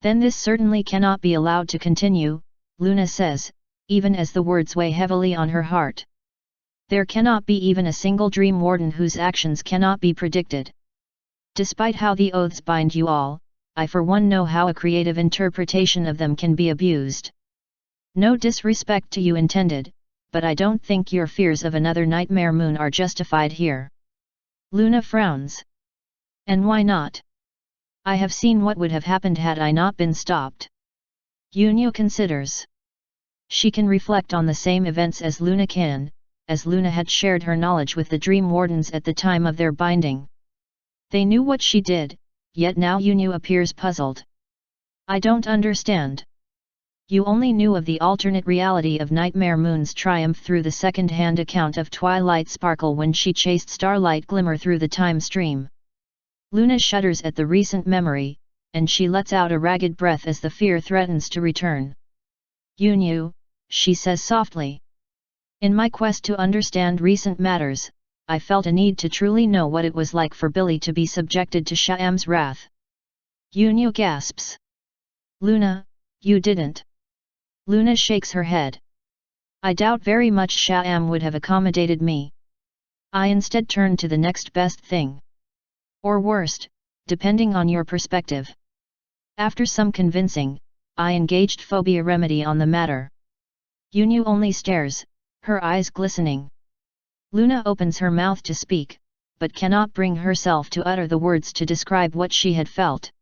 Then this certainly cannot be allowed to continue, Luna says, even as the words weigh heavily on her heart. There cannot be even a single dream warden whose actions cannot be predicted. Despite how the oaths bind you all, I for one know how a creative interpretation of them can be abused. No disrespect to you intended, but I don't think your fears of another nightmare moon are justified here. Luna frowns. And why not? I have seen what would have happened had I not been stopped. Yunyu considers. She can reflect on the same events as Luna can, as Luna had shared her knowledge with the Dream Wardens at the time of their binding. They knew what she did, yet now Yunyu appears puzzled. I don't understand. You only knew of the alternate reality of Nightmare Moon's triumph through the second-hand account of Twilight Sparkle when she chased Starlight Glimmer through the time stream. Luna shudders at the recent memory, and she lets out a ragged breath as the fear threatens to return. Yunyu, she says softly. In my quest to understand recent matters, I felt a need to truly know what it was like for Billy to be subjected to Sha'am's wrath. Yunyu gasps. Luna, you didn't. Luna shakes her head. I doubt very much Sha'am would have accommodated me. I instead turned to the next best thing. Or worst, depending on your perspective. After some convincing, I engaged phobia remedy on the matter. Yunyu only stares, her eyes glistening. Luna opens her mouth to speak, but cannot bring herself to utter the words to describe what she had felt.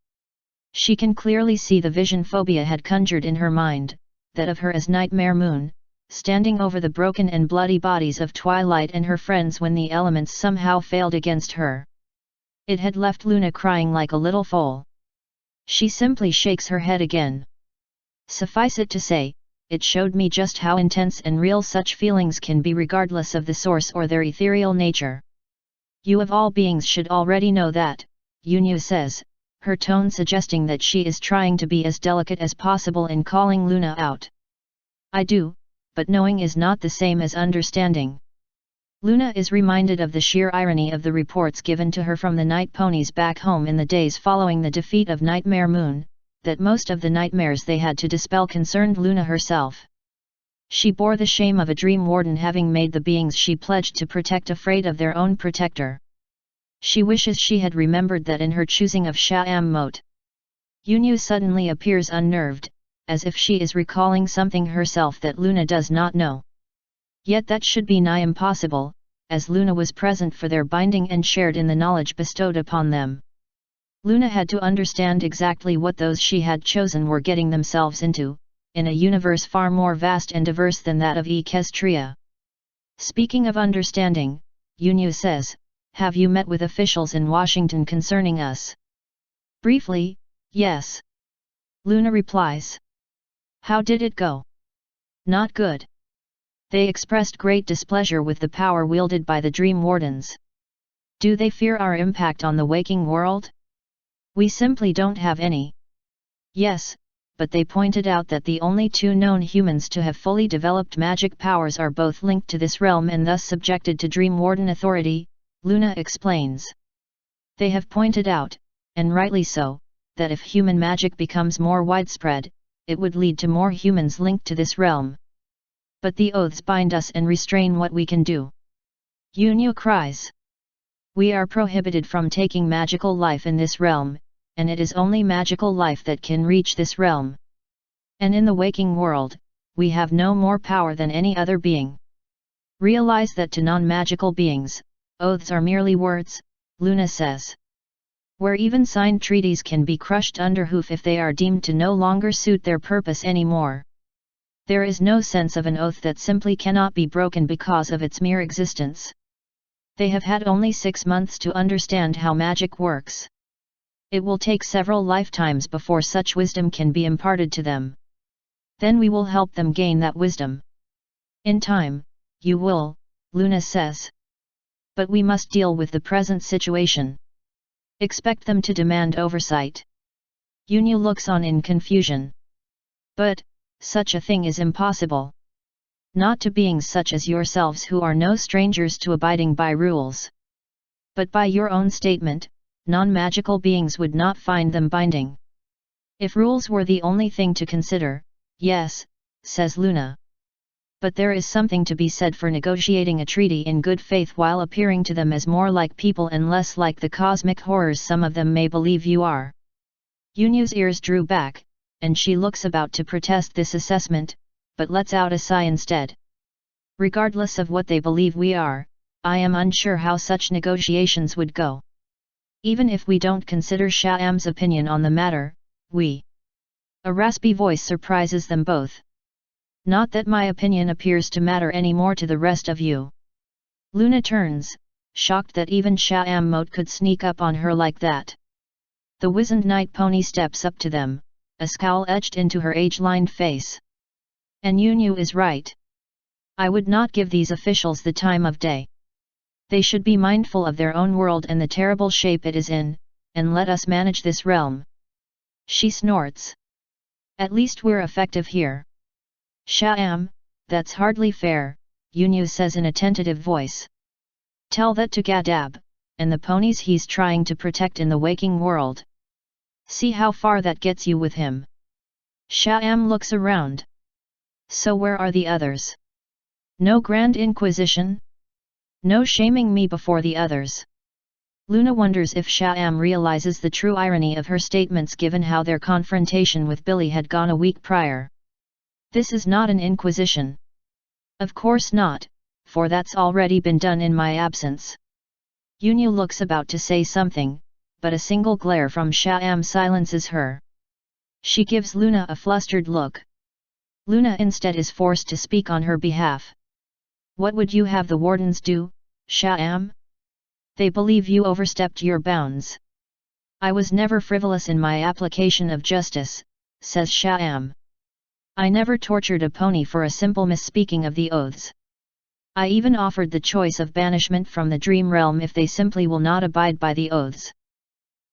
She can clearly see the vision phobia had conjured in her mind, that of her as Nightmare Moon, standing over the broken and bloody bodies of Twilight and her friends when the elements somehow failed against her. It had left Luna crying like a little foal. She simply shakes her head again. Suffice it to say, it showed me just how intense and real such feelings can be regardless of the source or their ethereal nature. You of all beings should already know that, Yunyu says, her tone suggesting that she is trying to be as delicate as possible in calling Luna out. I do, but knowing is not the same as understanding. Luna is reminded of the sheer irony of the reports given to her from the night ponies back home in the days following the defeat of Nightmare Moon, that most of the nightmares they had to dispel concerned Luna herself. She bore the shame of a dream warden having made the beings she pledged to protect afraid of their own protector. She wishes she had remembered that in her choosing of Sha'am Moat. Yunyu suddenly appears unnerved, as if she is recalling something herself that Luna does not know. Yet that should be nigh impossible, as Luna was present for their binding and shared in the knowledge bestowed upon them. Luna had to understand exactly what those she had chosen were getting themselves into, in a universe far more vast and diverse than that of Equestria. Speaking of understanding, Yunyu says, have you met with officials in Washington concerning us? Briefly, yes. Luna replies. How did it go? Not good. They expressed great displeasure with the power wielded by the Dream Wardens. Do they fear our impact on the waking world? We simply don't have any. Yes, but they pointed out that the only two known humans to have fully developed magic powers are both linked to this realm and thus subjected to Dream Warden authority, Luna explains. They have pointed out, and rightly so, that if human magic becomes more widespread, it would lead to more humans linked to this realm. But the oaths bind us and restrain what we can do. Yunyu cries. We are prohibited from taking magical life in this realm, and it is only magical life that can reach this realm. And in the waking world, we have no more power than any other being. Realize that to non-magical beings, oaths are merely words, Luna says. Where even signed treaties can be crushed underhoof if they are deemed to no longer suit their purpose anymore. There is no sense of an oath that simply cannot be broken because of its mere existence. They have had only 6 months to understand how magic works. It will take several lifetimes before such wisdom can be imparted to them. Then we will help them gain that wisdom. In time, you will, Luna says. But we must deal with the present situation. Expect them to demand oversight. Yunyu looks on in confusion. But, such a thing is impossible. Not to beings such as yourselves who are no strangers to abiding by rules. But by your own statement, non-magical beings would not find them binding. If rules were the only thing to consider, yes, says Luna. But there is something to be said for negotiating a treaty in good faith while appearing to them as more like people and less like the cosmic horrors some of them may believe you are. Yunyu's ears drew back, and she looks about to protest this assessment, but lets out a sigh instead. Regardless of what they believe we are, I am unsure how such negotiations would go. Even if we don't consider Sha'am's opinion on the matter, we... A raspy voice surprises them both. Not that my opinion appears to matter any more to the rest of you. Luna turns, shocked that even Sha'am Moat could sneak up on her like that. The wizened night pony steps up to them, a scowl etched into her age-lined face. And Yunyu is right. I would not give these officials the time of day. They should be mindful of their own world and the terrible shape it is in, and let us manage this realm. She snorts. At least we're effective here. Sha'am, that's hardly fair, Yunyu says in a tentative voice. Tell that to Gadab, and the ponies he's trying to protect in the waking world. See how far that gets you with him. Sha'am looks around. So where are the others? No Grand Inquisition? No shaming me before the others. Luna wonders if Sha'am realizes the true irony of her statements given how their confrontation with Billy had gone a week prior. This is not an inquisition. Of course not, for that's already been done in my absence. Yunyu looks about to say something, but a single glare from Sha'am silences her. She gives Luna a flustered look. Luna instead is forced to speak on her behalf. What would you have the wardens do, Sha'am? They believe you overstepped your bounds. I was never frivolous in my application of justice, says Sha'am. I never tortured a pony for a simple misspeaking of the oaths. I even offered the choice of banishment from the dream realm if they simply will not abide by the oaths.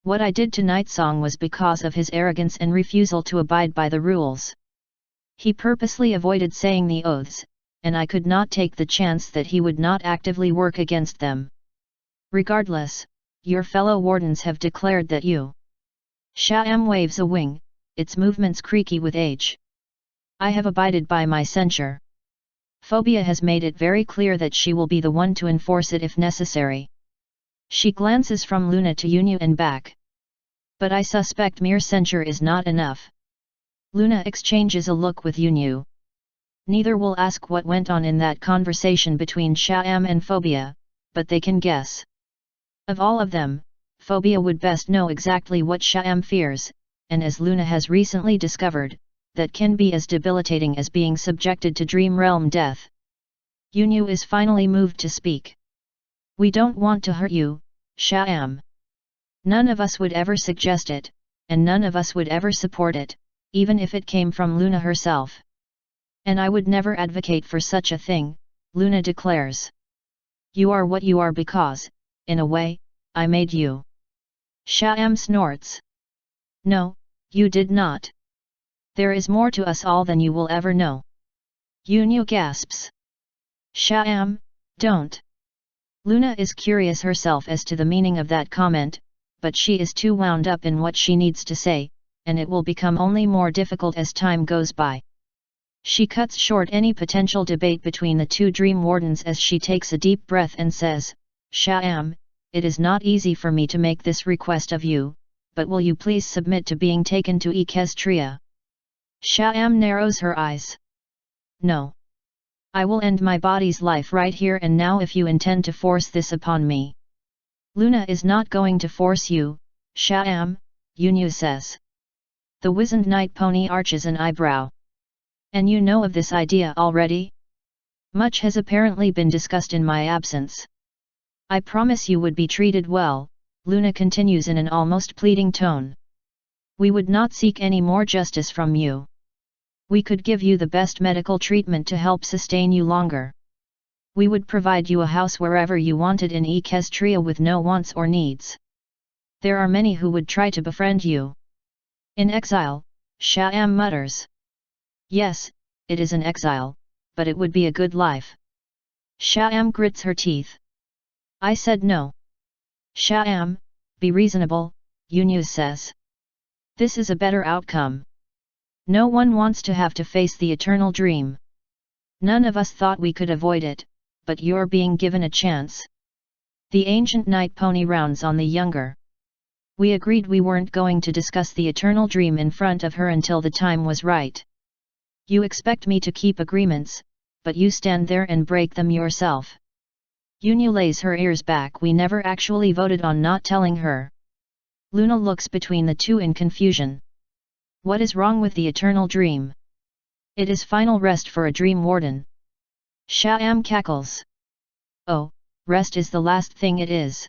What I did to Nightsong was because of his arrogance and refusal to abide by the rules. He purposely avoided saying the oaths, and I could not take the chance that he would not actively work against them. Regardless, your fellow wardens have declared that you... Sha'am waves a wing, its movements creaky with age. I have abided by my censure. Phobia has made it very clear that she will be the one to enforce it if necessary. She glances from Luna to Yunyu and back. But I suspect mere censure is not enough. Luna exchanges a look with Yunyu. Neither will ask what went on in that conversation between Sha'am and Phobia, but they can guess. Of all of them, Phobia would best know exactly what Sha'am fears, and as Luna has recently discovered, that can be as debilitating as being subjected to Dream Realm death. Yunyu is finally moved to speak. We don't want to hurt you, Sha'am. None of us would ever suggest it, and none of us would ever support it, even if it came from Luna herself. And I would never advocate for such a thing, Luna declares. You are what you are because, in a way, I made you. Sha-am snorts. No, you did not. There is more to us all than you will ever know. Yunyu gasps. Sha-am, don't. Luna is curious herself as to the meaning of that comment, but she is too wound up in what she needs to say, and it will become only more difficult as time goes by. She cuts short any potential debate between the two dream wardens as she takes a deep breath and says, Sha-am, it is not easy for me to make this request of you, but will you please submit to being taken to Equestria? Sha-am narrows her eyes. No. I will end my body's life right here and now if you intend to force this upon me. Luna is not going to force you, Sha-am, Yunyu says. The wizened night pony arches an eyebrow. And you know of this idea already? Much has apparently been discussed in my absence. I promise you would be treated well, Luna continues in an almost pleading tone. We would not seek any more justice from you. We could give you the best medical treatment to help sustain you longer. We would provide you a house wherever you wanted in Equestria with no wants or needs. There are many who would try to befriend you. In exile, Sha-am mutters. Yes, it is an exile, but it would be a good life. Sha-am grits her teeth. I said no. Sha-am, be reasonable, Yunyu says. This is a better outcome. No one wants to have to face the eternal dream. None of us thought we could avoid it, but you're being given a chance. The ancient night pony rounds on the younger. We agreed we weren't going to discuss the eternal dream in front of her until the time was right. You expect me to keep agreements, but you stand there and break them yourself. Yunyu lays her ears back. We never actually voted on not telling her. Luna looks between the two in confusion. What is wrong with the eternal dream? It is final rest for a dream warden. Sha-am cackles. Oh, rest is the last thing it is.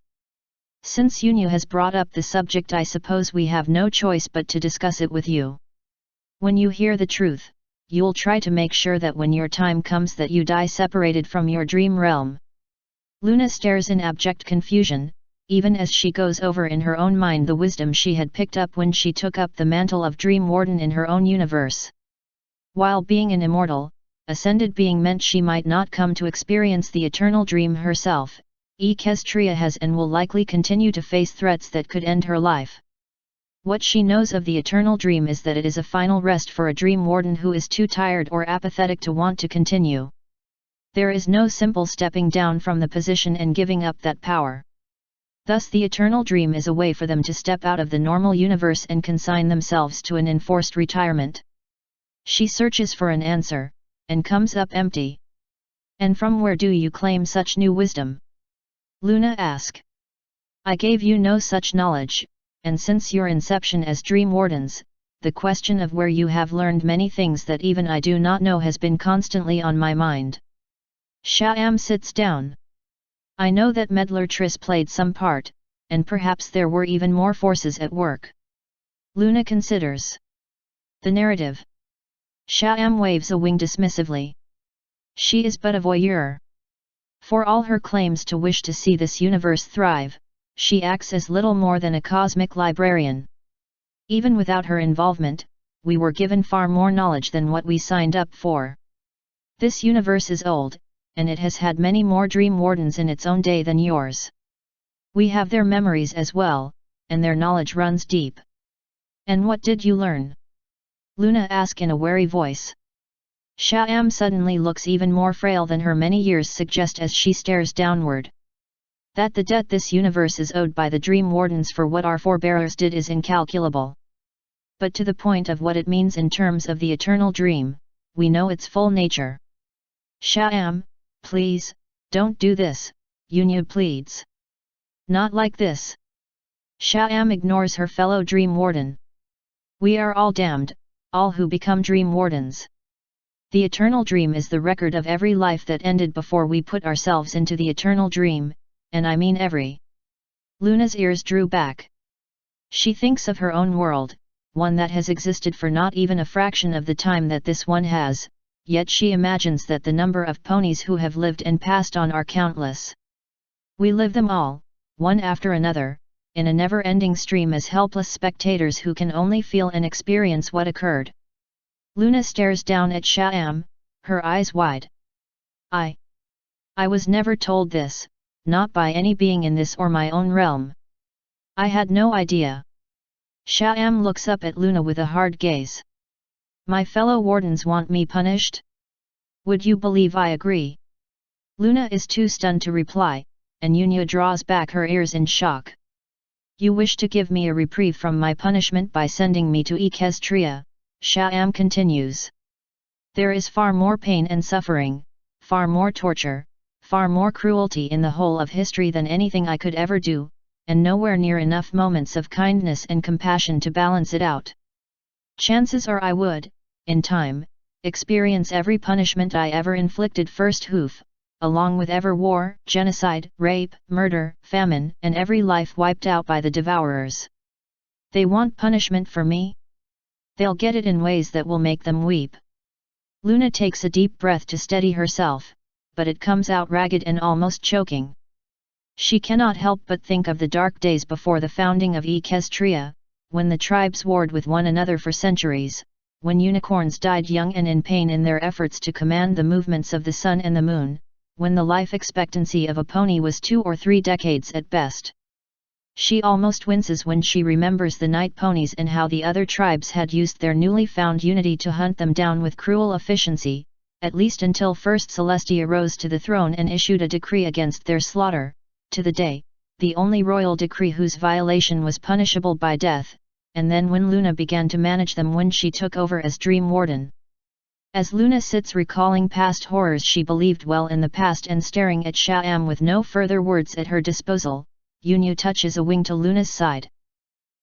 Since Yunyu has brought up the subject, I suppose we have no choice but to discuss it with you. When you hear the truth, you'll try to make sure that when your time comes that you die separated from your dream realm. Luna stares in abject confusion, even as she goes over in her own mind the wisdom she had picked up when she took up the mantle of Dream Warden in her own universe. While being an immortal, ascended being meant she might not come to experience the eternal dream herself, Equestria has and will likely continue to face threats that could end her life. What she knows of the eternal dream is that it is a final rest for a dream warden who is too tired or apathetic to want to continue. There is no simple stepping down from the position and giving up that power. Thus the eternal dream is a way for them to step out of the normal universe and consign themselves to an enforced retirement. She searches for an answer, and comes up empty. And from where do you claim such new wisdom? Luna asks. I gave you no such knowledge, and since your inception as Dream Wardens, the question of where you have learned many things that even I do not know has been constantly on my mind. Sha-am sits down. I know that Meddler Triss played some part, and perhaps there were even more forces at work. Luna considers. The narrative. Sha-am waves a wing dismissively. She is but a voyeur. For all her claims to wish to see this universe thrive, she acts as little more than a cosmic librarian. Even without her involvement, we were given far more knowledge than what we signed up for. This universe is old, and it has had many more Dream Wardens in its own day than yours. We have their memories as well, and their knowledge runs deep. And what did you learn? Luna asks in a wary voice. Sha-am suddenly looks even more frail than her many years suggest as she stares downward. That the debt this universe is owed by the Dream Wardens for what our forebears did is incalculable. But to the point of what it means in terms of the eternal dream, we know its full nature. Sha-am, please, don't do this, Yunyu pleads. Not like this. Sha-am ignores her fellow Dream Warden. We are all damned, all who become Dream Wardens. The eternal dream is the record of every life that ended before we put ourselves into the eternal dream, and I mean every. Luna's ears drew back. She thinks of her own world, one that has existed for not even a fraction of the time that this one has, yet she imagines that the number of ponies who have lived and passed on are countless. We live them all, one after another, in a never-ending stream as helpless spectators who can only feel and experience what occurred. Luna stares down at Sha-am, her eyes wide. I was never told this, not by any being in this or my own realm. I had no idea. Sha-am looks up at Luna with a hard gaze. My fellow wardens want me punished? Would you believe I agree? Luna is too stunned to reply, and Yunya draws back her ears in shock. You wish to give me a reprieve from my punishment by sending me to Equestria, Sha-am continues. There is far more pain and suffering, far more torture, far more cruelty in the whole of history than anything I could ever do, and nowhere near enough moments of kindness and compassion to balance it out. Chances are I would, in time, experience every punishment I ever inflicted first hoof, along with every war, genocide, rape, murder, famine, and every life wiped out by the devourers. They want punishment for me? They'll get it in ways that will make them weep. Luna takes a deep breath to steady herself, but it comes out ragged and almost choking. She cannot help but think of the dark days before the founding of Equestria, when the tribes warred with one another for centuries, when unicorns died young and in pain in their efforts to command the movements of the sun and the moon, when the life expectancy of a pony was 2 or 3 decades at best. She almost winces when she remembers the night ponies and how the other tribes had used their newly found unity to hunt them down with cruel efficiency, at least until first Celestia rose to the throne and issued a decree against their slaughter, to the day, the only royal decree whose violation was punishable by death, and then when Luna began to manage them when she took over as Dream Warden. As Luna sits recalling past horrors she believed well in the past and staring at Sha-am with no further words at her disposal, Yunya touches a wing to Luna's side.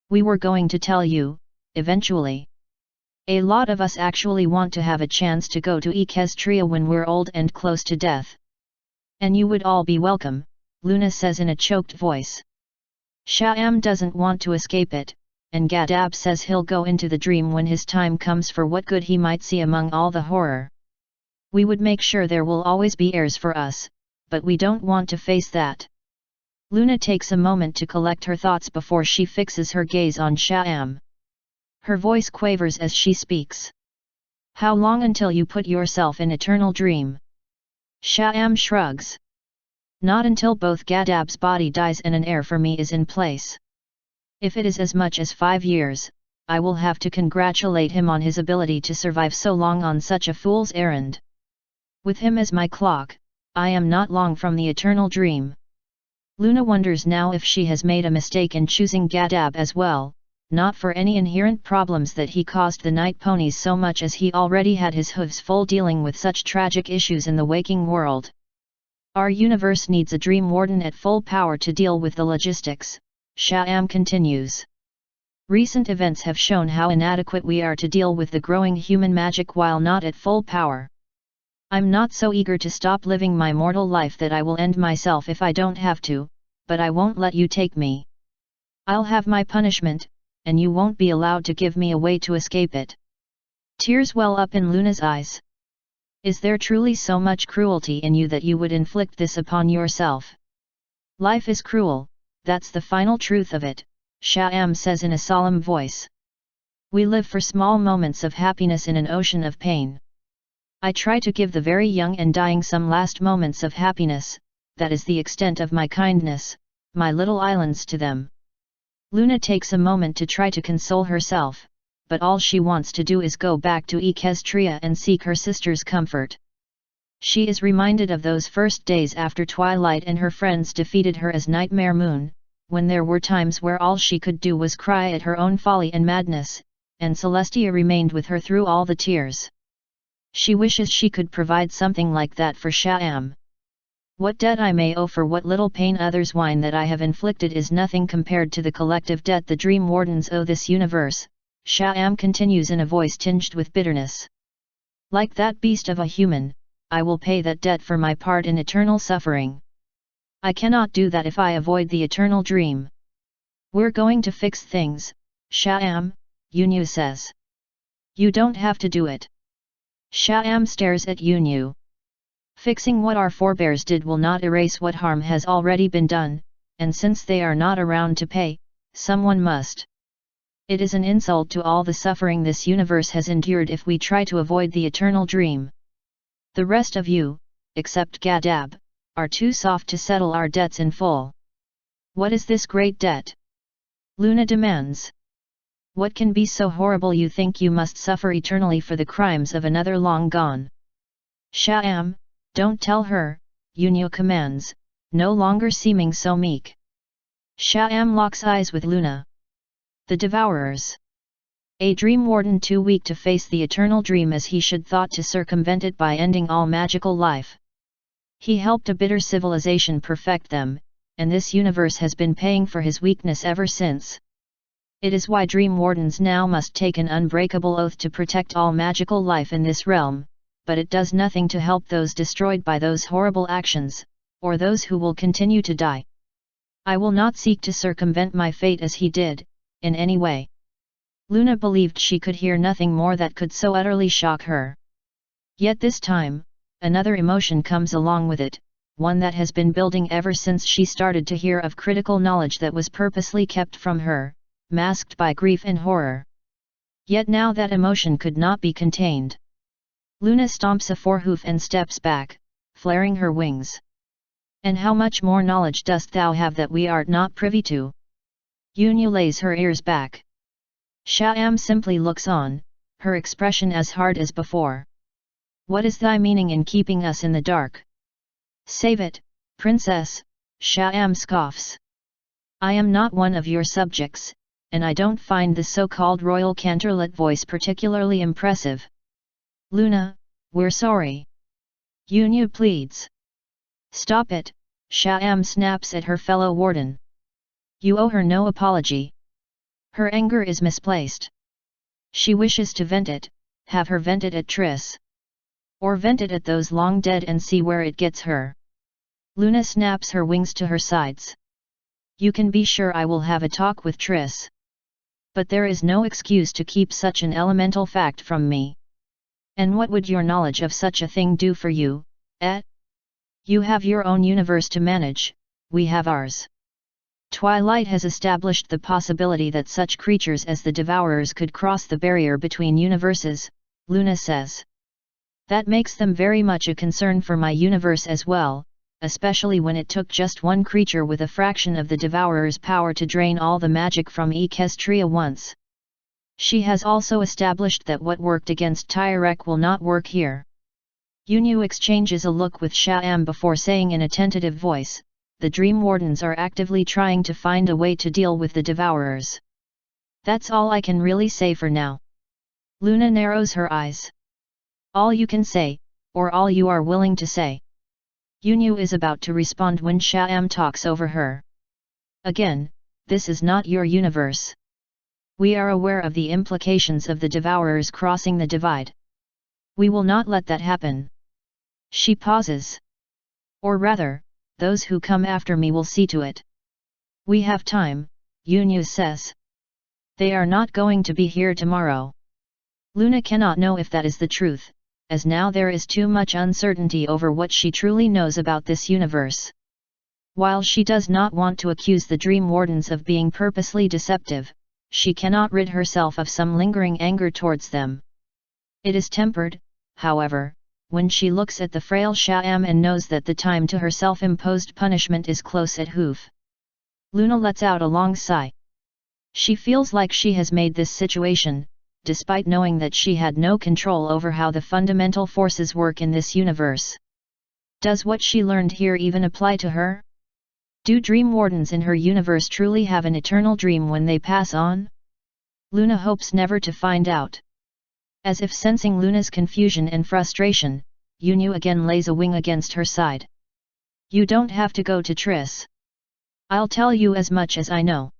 We were going to tell you, eventually. A lot of us actually want to have a chance to go to Equestria when we're old and close to death. And you would all be welcome, Luna says in a choked voice. Sha-am doesn't want to escape it, and Gadab says he'll go into the dream when his time comes for what good he might see among all the horror. We would make sure there will always be heirs for us, but we don't want to face that. Luna takes a moment to collect her thoughts before she fixes her gaze on Sha-am. Her voice quavers as she speaks. How long until you put yourself in eternal dream? Sha-am shrugs. Not until both Gadab's body dies and an heir for me is in place. If it is as much as 5 years, I will have to congratulate him on his ability to survive so long on such a fool's errand. With him as my clock, I am not long from the eternal dream. Luna wonders now if she has made a mistake in choosing Gadab as well, not for any inherent problems that he caused the night ponies so much as he already had his hooves full dealing with such tragic issues in the waking world. Our universe needs a Dream Warden at full power to deal with the logistics, Sha-am continues. Recent events have shown how inadequate we are to deal with the growing human magic while not at full power. I'm not so eager to stop living my mortal life that I will end myself if I don't have to, but I won't let you take me. I'll have my punishment, and you won't be allowed to give me a way to escape it. Tears well up in Luna's eyes. Is there truly so much cruelty in you that you would inflict this upon yourself? Life is cruel, that's the final truth of it, Sha-am says in a solemn voice. We live for small moments of happiness in an ocean of pain. I try to give the very young and dying some last moments of happiness, that is the extent of my kindness, my little islands to them. Luna takes a moment to try to console herself, but all she wants to do is go back to Equestria and seek her sister's comfort. She is reminded of those first days after Twilight and her friends defeated her as Nightmare Moon, when there were times where all she could do was cry at her own folly and madness, and Celestia remained with her through all the tears. She wishes she could provide something like that for Sha-am. What debt I may owe for what little pain others whine that I have inflicted is nothing compared to the collective debt the Dream Wardens owe this universe, Sha-am continues in a voice tinged with bitterness. Like that beast of a human, I will pay that debt for my part in eternal suffering. I cannot do that if I avoid the eternal dream. We're going to fix things, Sha-am, Yunya says. You don't have to do it. Sha'am stares at Yunyu. Fixing what our forebears did will not erase what harm has already been done, and since they are not around to pay, someone must. It is an insult to all the suffering this universe has endured if we try to avoid the eternal dream. The rest of you, except Gadab, are too soft to settle our debts in full. What is this great debt? Luna demands. What can be so horrible you think you must suffer eternally for the crimes of another long gone? Sha'am, don't tell her, Yunyu commands, no longer seeming so meek. Sha'am locks eyes with Luna. The Devourers. A dream warden too weak to face the eternal dream as he should thought to circumvent it by ending all magical life. He helped a bitter civilization perfect them, and this universe has been paying for his weakness ever since. It is why dream wardens now must take an unbreakable oath to protect all magical life in this realm, but it does nothing to help those destroyed by those horrible actions, or those who will continue to die. I will not seek to circumvent my fate as he did, in any way. Luna believed she could hear nothing more that could so utterly shock her. Yet this time, another emotion comes along with it, one that has been building ever since she started to hear of critical knowledge that was purposely kept from her, masked by grief and horror. Yet now that emotion could not be contained. Luna stomps a forehoof and steps back, flaring her wings. And how much more knowledge dost thou have that we art not privy to? Yunyu lays her ears back. Sha'am simply looks on, her expression as hard as before. What is thy meaning in keeping us in the dark? Save it, princess, Sha'am scoffs. I am not one of your subjects, and I don't find the so-called royal cantorlet voice particularly impressive. Luna, we're sorry. Yunyu pleads. Stop it, Sha'am snaps at her fellow warden. You owe her no apology. Her anger is misplaced. She wishes to vent it, have her vent it at Triss. Or vent it at those long dead and see where it gets her. Luna snaps her wings to her sides. You can be sure I will have a talk with Triss. But there is no excuse to keep such an elemental fact from me. And what would your knowledge of such a thing do for you, eh? You have your own universe to manage, we have ours. Twilight has established the possibility that such creatures as the Devourers could cross the barrier between universes, Luna says. That makes them very much a concern for my universe as well, especially when it took just one creature with a fraction of the Devourer's power to drain all the magic from Equestria once. She has also established that what worked against Tyrek will not work here. Yunyu exchanges a look with Sha'am before saying in a tentative voice, the Dream Wardens are actively trying to find a way to deal with the Devourers. That's all I can really say for now. Luna narrows her eyes. All you can say, or all you are willing to say. Yunyu is about to respond when Sha'am talks over her. Again, this is not your universe. We are aware of the implications of the Devourers crossing the divide. We will not let that happen. She pauses. Or rather, those who come after me will see to it. We have time, Yunyu says. They are not going to be here tomorrow. Luna cannot know if that is the truth, as now there is too much uncertainty over what she truly knows about this universe. While she does not want to accuse the Dream Wardens of being purposely deceptive, she cannot rid herself of some lingering anger towards them. It is tempered, however, when she looks at the frail Sha'am and knows that the time to her self-imposed punishment is close at hoof. Luna lets out a long sigh. She feels like she has made this situation, despite knowing that she had no control over how the fundamental forces work in this universe. Does what she learned here even apply to her? Do Dream Wardens in her universe truly have an eternal dream when they pass on? Luna hopes never to find out. As if sensing Luna's confusion and frustration, Yunyu again lays a wing against her side. You don't have to go to Triss. I'll tell you as much as I know.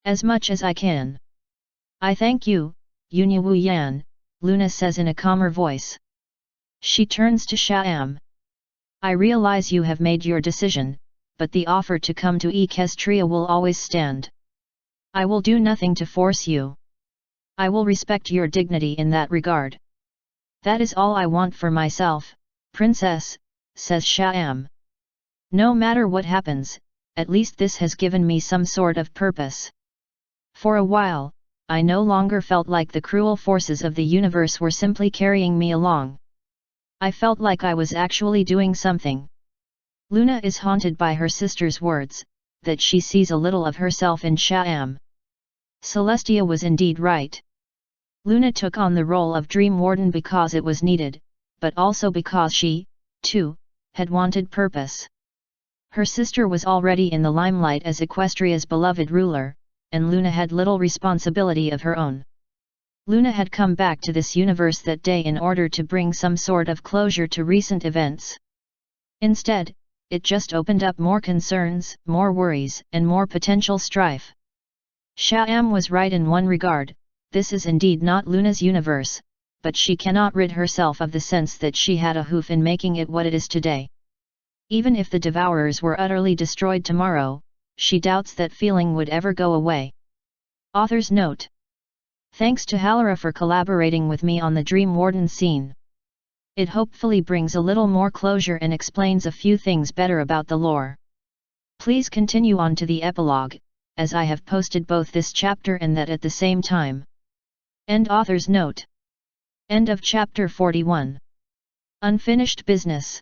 As much as I can. I thank you, Yunyu Wu Yan, Luna says in a calmer voice. She turns to Sha'am. I realize you have made your decision, but the offer to come to Equestria will always stand. I will do nothing to force you. I will respect your dignity in that regard. That is all I want for myself, princess, says Sham. No matter what happens, at least this has given me some sort of purpose. For a while, I no longer felt like the cruel forces of the universe were simply carrying me along. I felt like I was actually doing something. Luna is haunted by her sister's words, that she sees a little of herself in Sham. Celestia was indeed right. Luna took on the role of Dream Warden because it was needed, but also because she, too, had wanted purpose. Her sister was already in the limelight as Equestria's beloved ruler, and Luna had little responsibility of her own. Luna had come back to this universe that day in order to bring some sort of closure to recent events. Instead, it just opened up more concerns, more worries, and more potential strife. Sham was right in one regard. This is indeed not Luna's universe, but she cannot rid herself of the sense that she had a hoof in making it what it is today. Even if the Devourers were utterly destroyed tomorrow, she doubts that feeling would ever go away. Author's note. Thanks to Hallara for collaborating with me on the Dream Warden scene. It hopefully brings a little more closure and explains a few things better about the lore. Please continue on to the epilogue, as I have posted both this chapter and that at the same time. End author's note. End of chapter 41. Unfinished business.